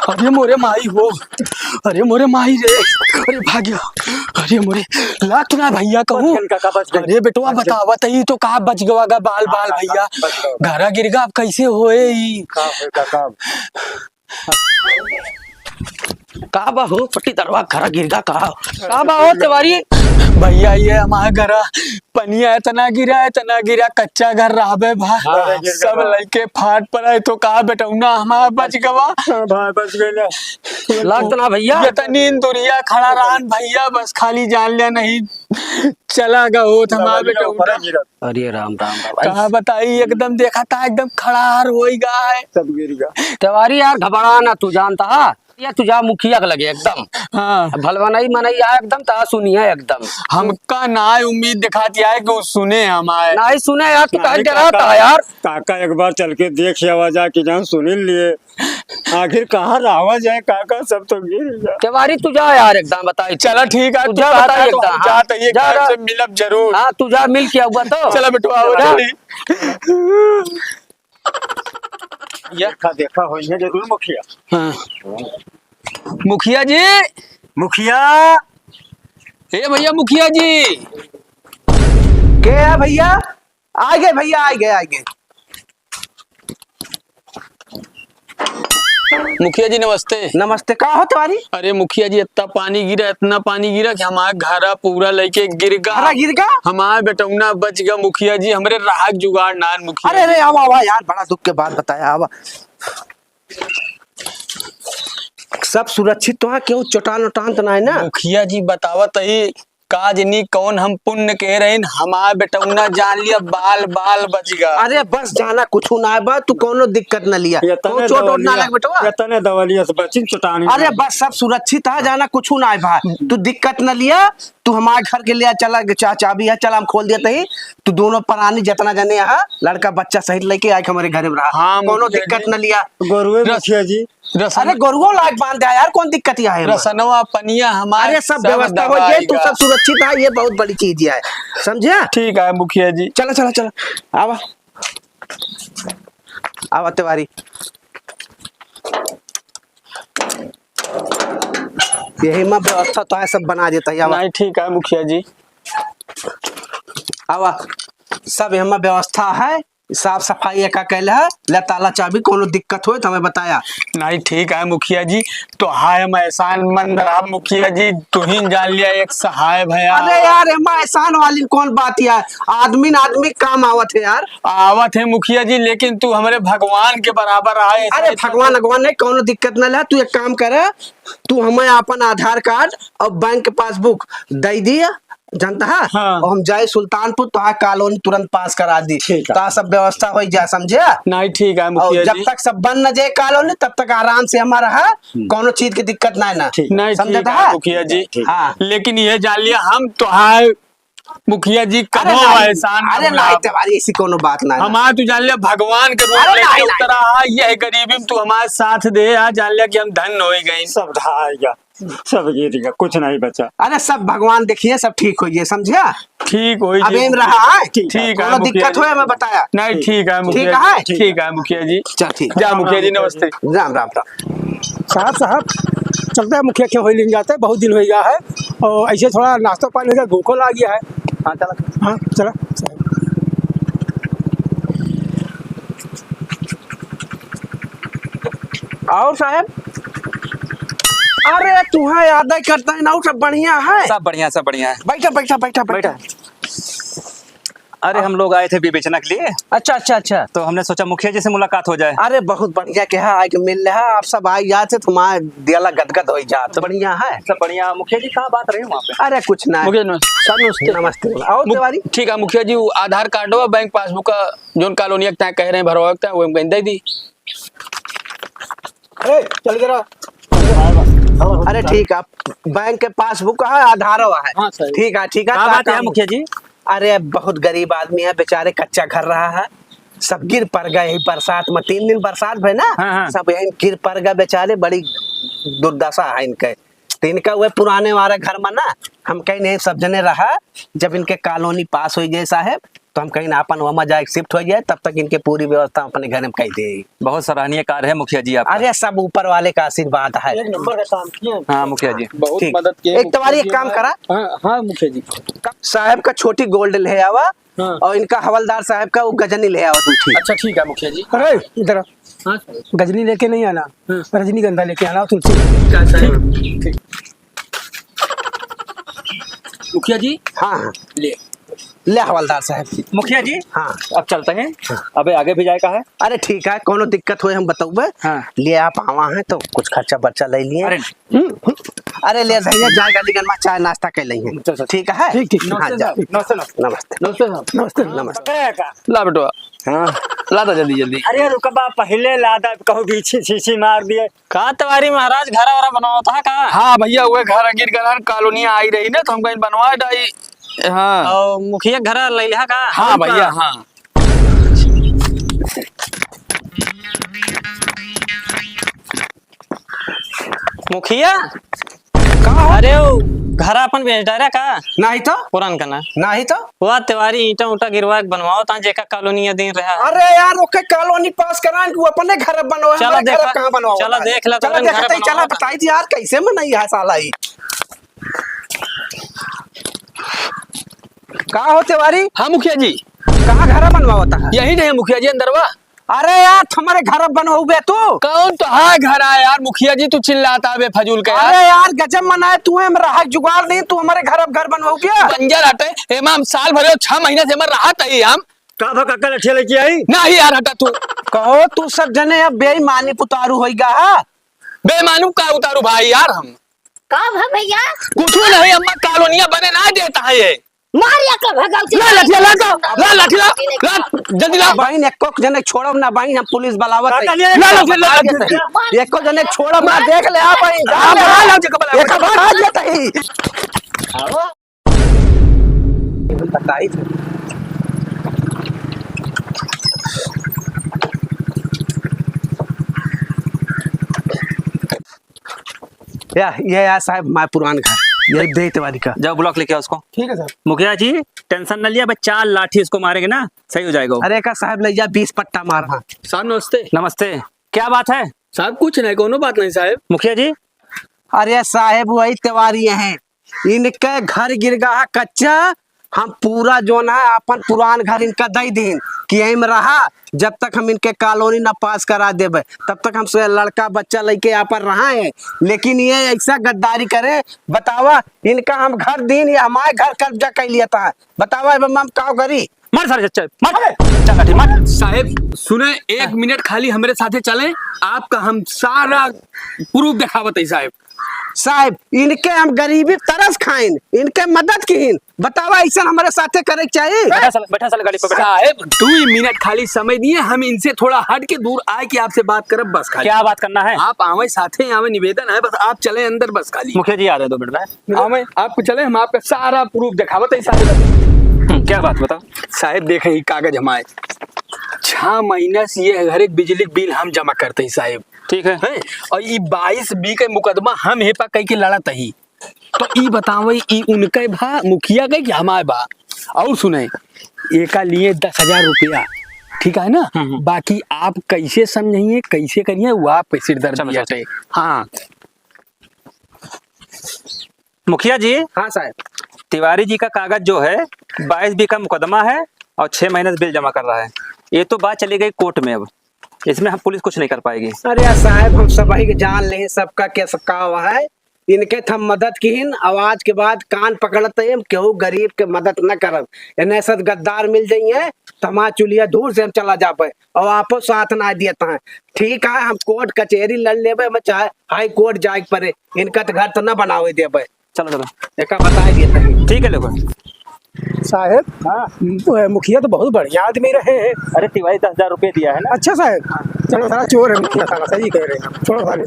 अरे मोरे माई हो, अरे मोरे माई रे, अरे भाग्य, अरे मोरे लाख ना भैया कहूँ। अरे बेटवा बतावा तई तो का बच गवा गा बाल बाल भैया, घरा गिर गा अब कैसे होए ई का बा हो पट्टी दरवा घरा गिर गा का बा हो तिवारी भैया ये हमारा घरा पनिया इतना गिरा कच्चा घर रहा भा सब लड़के फाट पड़े तो कहा बेटौना हमारा बच गवा बच गए लाग ना भैया इतनी दुरिया खड़ा रहन भैया बस खाली जान लिया नहीं चला गा हो हमारा बेटौना। अरे राम राम राम कहा बताई एकदम देखा था एकदम खड़ार हो गया है सब गिर गया। तिवारी यार घबरा ना तू जानता है या तुझा मुखिया के लगे एकदम हाँ भलवानाई मनई आ एकदम ता सुनिया एकदम हमका ना उम्मीद दिखाती है कि वो सुने हमारे नहीं सुने यार तू कह डरा था यार काका एक बार चल के देख आवाज आ कि जान सुन लिए आखिर कहाँ रहा जाए काका सब तो गिर गया। तिवारी तुझा यार एकदम बताई चला ठीक है तुझा बताई एकदम जाता ये घर से मिलब जरूर। हाँ तुझा मिल के हुआ तो चला बेटवा देखा देखा हो जरूर मुखिया। हाँ। मुखिया जी, मुखिया हे भैया मुखिया जी क्या है भैया? आ गए भैया आ गए। मुखिया जी नमस्ते। नमस्ते। का हो तुम्हारी? अरे मुखिया जी इतना पानी गिरा कि हमारा घरा पूरा लेके गिर घरा गिर गया? हमारा बेटौना बच गया मुखिया जी, हमरे राहत जुगाड़ नान मुखिया। अरे अरे आवा यार बड़ा दुख के बाद बताया आवा। सब सुरक्षित तो है, क्यों चटान उटान तो नहीं ना? मुखिया जी बतावत ही काजनी कौन हम पुण्य कह रहे हैं, हमारा बेटौना जान लिया बाल बाल बच गया। अरे बस जाना कुछ ना है बा, तू कोनो दिक्कत न लिया, तो चोट वोट ना लग बेटवा। तने दवलिया से बचिन चटानी। अरे बस सब सुरक्षित है, जाना कुछ ना है भा, तू दिक्कत न लिया। तू हमारे घर के लिए चला चाबी है, चल हम खोल देते ही। तू दोनों प्राणी जितना जने यहाँ लड़का बच्चा सहित लेके आए हमारे घर में रहा। हाँ, कोनो दिक्कत न लिया। गोरुए मुखिया जी अरे गोरुओं लायक बांध दिया यार, कौन दिक्कत है? रसनवा पनिया हमारे अरे सब व्यवस्था हो गई, तू सब सुरक्षित है, ये बहुत बड़ी चीज है, समझे? ठीक है मुखिया जी। चलो चलो चलो आवा आवा तिवारी। यही में व्यवस्था तो है, सब बना देता है। नहीं ठीक है मुखिया जी। आवा सब यहाँ व्यवस्था है, साफ सफाई का कैल है, ले ताला चाबी, कोनो दिक्कत हो तो हमें बताया। नहीं ठीक है मुखिया जी, तो हाय हम एहसान मंद रहा मुखिया जी, तू ही जान लिया एक सहाय भैया। अरे यार हम एहसान वाली कौन बात यार, आदमी आदमी काम आवत है यार। आवत है मुखिया जी, लेकिन तू हमारे भगवान के बराबर आए। अरे भगवान भगवान नहीं, कोनो दिक्कत न ले, तू एक काम कर, तू हमें अपन आधार कार्ड और बैंक के पासबुक दे दिया, जानता है? हाँ। और हम जाए सुल्तानपुर तो कॉलोनी तुरंत पास करा दी, ता सब व्यवस्था हो जाए, समझे? नहीं ठीक है और मुखिया जब जी। तक सब बन न जाए कॉलोनी तब तक आराम से हमारा है, कोनो चीज की दिक्कत नहीं ना। नहीं ठीक समझता है है मुखिया जी। हाँ। लेकिन ये जान लिया हम तो हाय मुखिया जी कबो एहसान अरे नहीं तुम्हारी ऐसी कोनो बात नहीं। हमारा तू जान लिया भगवान के रूप अरे लेके नहीं, उतरा है, यह गरीबी में तू हमारे साथ दे, आज जान लिया कि हम धन हो गए। सब ढाएगा, सब गिर गया, कुछ नहीं बचा। अरे सब भगवान देखिए सब ठीक हो जाए, समझे? ठीक हो अब एम रहा है, ठीक है कोनो मुखिया दिक्कत जी। हो मैं बताया। नहीं ठीक है मुखिया ठीक है? जी। ठीक है मुखिया जी। चल ठीक जा मुखिया जी नमस्ते। राम राम राम। साहब चलते हैं, मुखिया क्यों हो लेने जाते हैं, बहुत दिन हो गया है और ऐसे थोड़ा नाश्ता पानी का भूखो ला गया है। हाँ चला हाँ चला। और साहब, अरे तुम्हें याद ही करता है ना, सब बढ़िया है। सब बढ़िया सब बढ़िया है। बैठा बैठा बैठा बैठा। अरे हम लोग आए थे बेचने के लिए, अच्छा अच्छा अच्छा। तो हमने सोचा मुखिया जी से मुलाकात हो जाए। अरे बहुत बढ़िया के है, आज मिल रहा है, आप सब आई जाते तुम्हारे दिला गदगद हो जात, तो बढ़िया है। सब बढ़िया। मुखिया जी कहाँ बात रहे वहाँ पे? अरे कुछ ना, मुखिया नमस्ते। नमस्ते नमस्ते। और तिवारी ठीक है मुखिया जी, वो आधार कार्ड हो बैंक पासबुक का जोन कॉलोनी तय कह रहे हैं भरवा वो दे दी। अरे चल गया। अरे ठीक है, बैंक के पासबुक है, आधार है। हाँ, सही। ठीक है ठीक है। क्या बात है मुखिया जी? अरे बहुत गरीब आदमी है बेचारे, कच्चा घर रहा है, सब गिर पड़ गए यही बरसात में, 3 दिन बरसात भई ना। हाँ, हाँ। सब यही गिर पड़ गए बेचारे, बड़ी दुर्दशा है इनके। तो इनका वो पुराने वाले घर में ना, हम कहीं नहीं सब जने रहा, जब इनके कॉलोनी पास हो गए साहब, तो हम कहीं ना अपन वहाँ जाए शिफ्ट हो जाए, तब तक इनके पूरी व्यवस्था अपने घर में कही दे। बहुत सराहनीय कार्य है मुखिया जी आपका। अरे सब ऊपर वाले का आशीर्वाद है। एक नंबर का काम किए। हाँ मुखिया जी। बहुत ठीक। मदद किए। एक तुम्हारी एक काम करा, हाँ मुखिया जी। साहब का छोटी गोल्ड ले आवा हाँ। और इनका हवलदार साहब का वो गजनी ले आवा दूठी। अच्छा ठीक है मुखिया जी। अरे इधर आओ। हाँ गजनी लेके नहीं आना, रजनीगंधा लेके आना, तुलसी। मुखिया जी हाँ हाँ ले हवलदार साहब। मुखिया जी हाँ अब चलते हैं, अबे आगे भी जाए का है। अरे ठीक है, कोनो दिक्कत हो हम बताऊबे। हाँ। ले आप आवा है तो कुछ खर्चा बर्चा ले लिए। अरे अरे ले जाइए, जाएगा लेकिन मैं चाय नाश्ता कर लेंगे। ठीक है। ठीक। हाँ जा। नमस्ते नमस्ते। नमस्ते नमस्ते साहब। नमस्ते। नमस्ते। ला बेटवा हाँ ला दो जल्दी जल्दी। अरे रुकबा पहले लादा कहूँ बीछी छीछी मार दिए। कहा तवारी महाराज घर वारा बनाओ था का? हाँ भैया हुए घर गिर कर कॉलोनिया आई रही ना तो हम कहीं बनवा डाई। हाँ और मुखिया घर ले लिया का? हाँ भैया हाँ। मुखिया अरे वो घर अपन बेच डायरा का नहीं तो पुरान का ना नहीं तो। हुआ तिवारी ईटा उटा गिरवा के बनवाओ ता जेका कॉलोनी दिन रहा। अरे यार ओके कॉलोनी पास करा कि वो अपने घर बनवा। चलो हमारे घर देखा- कहाँ बनवा? चलो देख ला, चलो तुरंत घर देखते ही, चला बनवा। बताई थी यार कैसे बनाई है साला ही। कहाँ हो तिवारी? हाँ मुखिया जी कहाँ घर बनवा होता है? यही नहीं है मुखिया जी अंदरवा। अरे यार तुम्हारे घर बनवाओगे तू? कौन तो हाँ घर आया यार मुखिया जी तू चिल्लाता बे फजूल का यार। अरे यार गजब मनाए तू है, रहा जुगाड़ नहीं, तू हमारे घर बनवाओ क्या? बंजर हटे एम हम साल भरे 6 महीने से मर रहा था हम का भा कक्का लठिया लेके आई। नहीं यार हटा तू। कहो तू सब जने अब बेईमानी पुतारू होइगा। बेमानू का उतारू भाई यार हम कब है भैया? कुछ नहीं अम्मा कॉलोनिया बने ना देता है ये। मारिया का भगाओ ला लठिया ला लठिया ला जल्दी ला। बहन एको जने छोड़ब ना बहन, हम पुलिस बुलावत है। काका ले ला लठिया एको जने छोड़ब ना, देख ले आ बहन। हाँ, बुला लो जगह बुला। एक बार आ जाता ही। बताई थी। ये यार साहब मैं पुरान घर यही दे तिवारी का। जाओ ब्लॉक लेके आओ उसको। ठीक है सर। मुखिया जी टेंशन न लिया, बस 4 लाठी इसको मारेंगे ना सही हो जाएगा वो। अरे का साहब ले जा 20 पट्टा मार। हाँ साहब नमस्ते। नमस्ते, क्या बात है? साहब कुछ नहीं कोनो बात नहीं साहब। मुखिया जी अरे साहेब वही तिवारी हैं, इनके घर गिर गया कच्चा। हम पूरा जो ना अपन पुरान घर इनका दे दिन कि यहीं में रहा, जब तक हम इनके कॉलोनी ना पास करा देबे तब तक हम से लड़का बच्चा लेके यहाँ पर रहा है। लेकिन ये ऐसा गद्दारी करे, बतावा इनका हम घर दिन या हमारे घर कब्जा कर लिया था। बतावा हम का करी? मार सारे चल मार चल लाठी मार। साहब सुने 1 मिनट खाली हमारे साथे चले, आपका हम सारा प्रूफ दिखावत है साहब। साहब इनके हम गरीबी तरस खाइन, इनके मदद की। बतावा ऐसा हमारे साथे करे के चाहिए। बैठा साले गाड़ी पे बैठा। साहब 2 मिनट खाली समय दिए, हम इनसे थोड़ा हट के दूर आए कि आपसे बात करब बस खाली। क्या बात करना है? आप आवे साथे आवे, निवेदन है बस आप चले अंदर बस खाली। मुखिया जी आ रहे हैं 2 मिनट में। आवे आपको चले, हम आपका सारा प्रूफ दिखावत है साहब। क्या बात बताओ? साहब देखे ही कागज हमारे 6 महीने से ये हर एक बिजली बिल हम जमा करते हैं साहब। ठीक है। हैं? और ये 22 बी के मुकदमा हम हेपा कह के लड़त ही। तो ई बताओ ई उनके भा मुखिया के कि हमारे बा। और सुने एका लिए 10,000 रुपया, ठीक है ना? बाकी आप कैसे समझिए कैसे करिए वो आप पे सिर दर्द हटे। हाँ मुखिया जी हाँ साहब। तिवारी जी का कागज जो है 22 बी का मुकदमा है और 6 महीने से बिल जमा कर रहा है। ये तो बात चली गई कोर्ट में, अब इसमें हम पुलिस कुछ नहीं कर पाएगी। अरे यार साहब हम सभी जान ले सबका क्या सबका हुआ है। इनके हम मदद की आवाज के बाद कान पकड़ते हैं, केहू गरीब के मदद न करब। इन्हें सब गद्दार मिल जाइए तो हमारा चुलिया दूर से हम चला जाबे और आपो साथ ना देता है। ठीक है हम कोर्ट कचहरी लड़ लेबे, हम चाहे हाई कोर्ट जाए पड़े, इनका तो घर तो न बनावे देबे। चलो चलो एक बता देते हैं। ठीक है लोगों। साहब हाँ मुखिया तो बहुत बढ़िया आदमी रहे हैं। अरे तिवारी 10,000 रुपये दिया है ना। अच्छा साहब, चलो सारा चोर है मुखिया, सारा सही कह रहे हैं। छोड़ो साले।